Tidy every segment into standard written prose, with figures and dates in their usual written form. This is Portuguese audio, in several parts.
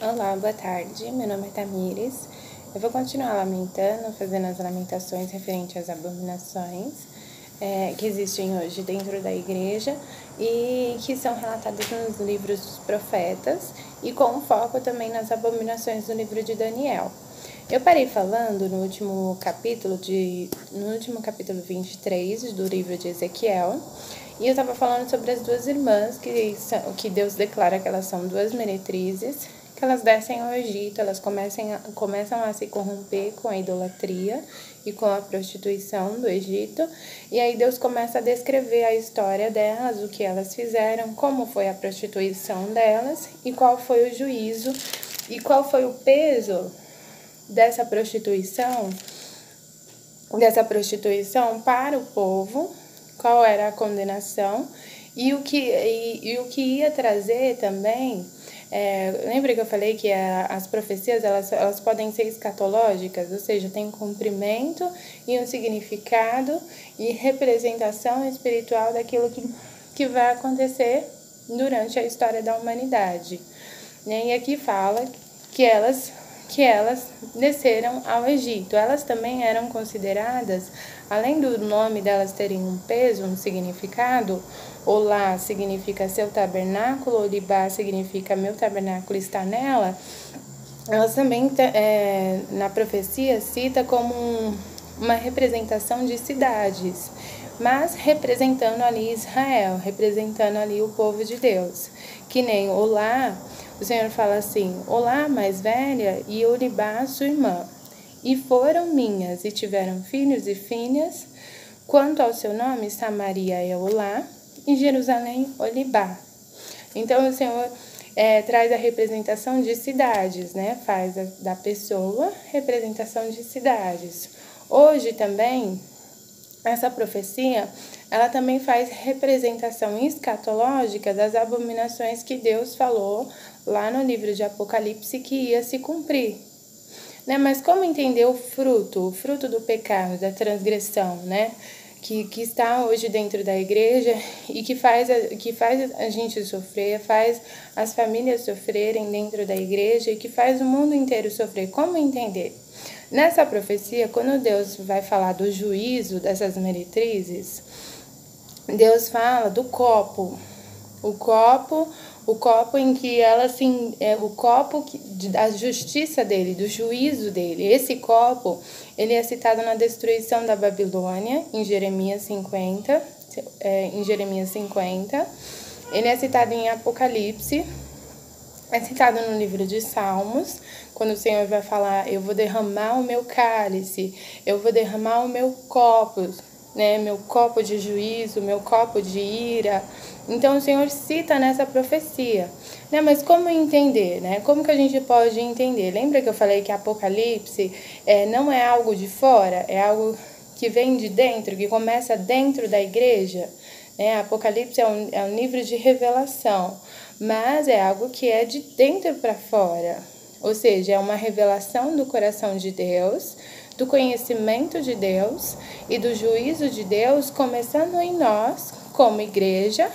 Olá, boa tarde. Meu nome é Tamires. Eu vou continuar lamentando, fazendo as lamentações referentes às abominações que existem hoje dentro da igreja e que são relatadas nos livros dos profetas e com foco também nas abominações do livro de Daniel. Eu parei falando no último capítulo 23 do livro de Ezequiel, e eu estava falando sobre as duas irmãs que Deus declara que elas são duas meretrizes, que elas descem ao Egito, elas começam a se corromper com a idolatria e com a prostituição do Egito, e aí Deus começa a descrever a história delas, o que elas fizeram, como foi a prostituição delas e qual foi o juízo e qual foi o peso dessa prostituição para o povo, qual era a condenação e o que ia trazer também. Lembra que eu falei que as profecias elas podem ser escatológicas, ou seja, tem um cumprimento e um significado e representação espiritual daquilo que vai acontecer durante a história da humanidade. E aqui fala que elas desceram ao Egito. Elas também eram consideradas, além do nome delas terem um peso, um significado, Olá significa seu tabernáculo, Olibá significa meu tabernáculo está nela, elas também, na profecia, cita como uma representação de cidades, mas representando ali Israel, representando ali o povo de Deus. Que nem Olá, o Senhor fala assim, Olá, mais velha, e Olibá, sua irmã, e foram minhas, e tiveram filhos e filhas. Quanto ao seu nome, Samaria é Olá, e Jerusalém, Olibá. Então, o Senhor traz a representação de cidades, né? Faz da pessoa representação de cidades. Hoje também, essa profecia, ela também faz representação escatológica das abominações que Deus falou lá no livro de Apocalipse que ia se cumprir. Né? Mas como entender o fruto do pecado, da transgressão, né? Que está hoje dentro da igreja e que faz a gente sofrer, faz as famílias sofrerem dentro da igreja e que faz o mundo inteiro sofrer. Como entender? Nessa profecia, quando Deus vai falar do juízo dessas meretrizes, Deus fala do copo. O copo em que ela assim, o copo da justiça dele, do juízo dele. Esse copo, ele é citado na destruição da Babilônia, em Jeremias 50, Ele é citado em Apocalipse, é citado no livro de Salmos, quando o Senhor vai falar, eu vou derramar o meu cálice, eu vou derramar o meu copo, né, meu copo de juízo, meu copo de ira. Então o Senhor cita nessa profecia, né? Mas como entender, né? Como que a gente pode entender? Lembra que eu falei que Apocalipse não é algo de fora, é algo que vem de dentro, que começa dentro da igreja, né? Apocalipse é um livro de revelação, mas é algo que é de dentro para fora, ou seja, é uma revelação do coração de Deus, do conhecimento de Deus e do juízo de Deus, começando em nós, como igreja,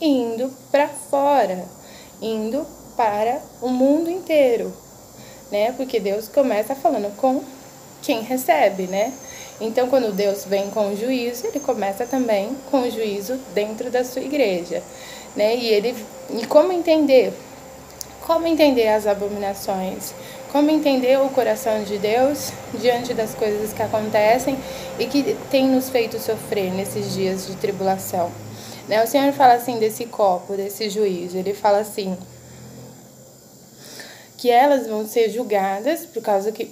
e indo para fora, indo para o mundo inteiro, né? Porque Deus começa falando com quem recebe, né? Então, quando Deus vem com o juízo, ele começa também com o juízo dentro da sua igreja, né? E como entender? Como entender as abominações? Como entender o coração de Deus diante das coisas que acontecem e que tem nos feito sofrer nesses dias de tribulação? O Senhor fala assim desse copo, desse juízo. Ele fala assim, que elas vão ser julgadas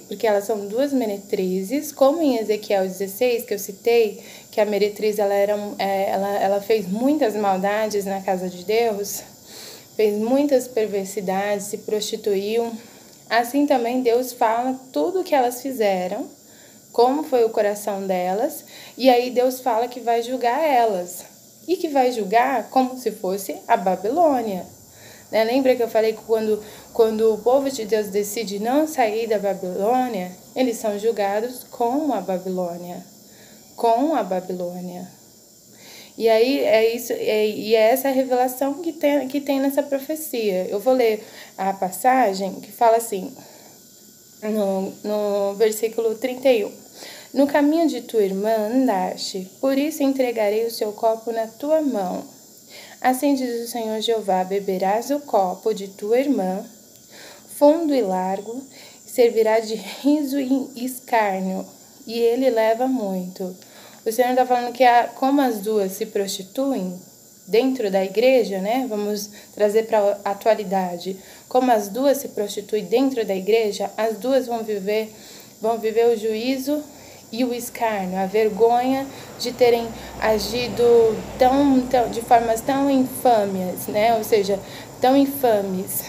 porque elas são duas meretrizes, como em Ezequiel 16, que eu citei, que a meretriz ela fez muitas maldades na casa de Deus, fez muitas perversidades, se prostituiu. Assim também Deus fala tudo o que elas fizeram, como foi o coração delas, e aí Deus fala que vai julgar elas, e que vai julgar como se fosse a Babilônia. Né? Lembra que eu falei que quando o povo de Deus decide não sair da Babilônia, eles são julgados com a Babilônia. Com a Babilônia. E aí é isso, e é essa revelação que tem nessa profecia. Eu vou ler a passagem que fala assim, no versículo 31. No caminho de tua irmã andaste, por isso entregarei o seu copo na tua mão. Assim diz o Senhor Jeová, beberás o copo de tua irmã, fundo e largo, servirá de riso e escárnio, e ele leva muito. O Senhor está falando que como as duas se prostituem dentro da igreja, né? Vamos trazer para a atualidade. Como as duas se prostituem dentro da igreja, as duas vão viver o juízo e o escárnio, a vergonha de terem agido de formas tão infames, né? Ou seja, tão infames,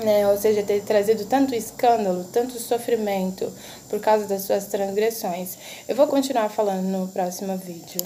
né? Ou seja, ter trazido tanto escândalo, tanto sofrimento por causa das suas transgressões. Eu vou continuar falando no próximo vídeo.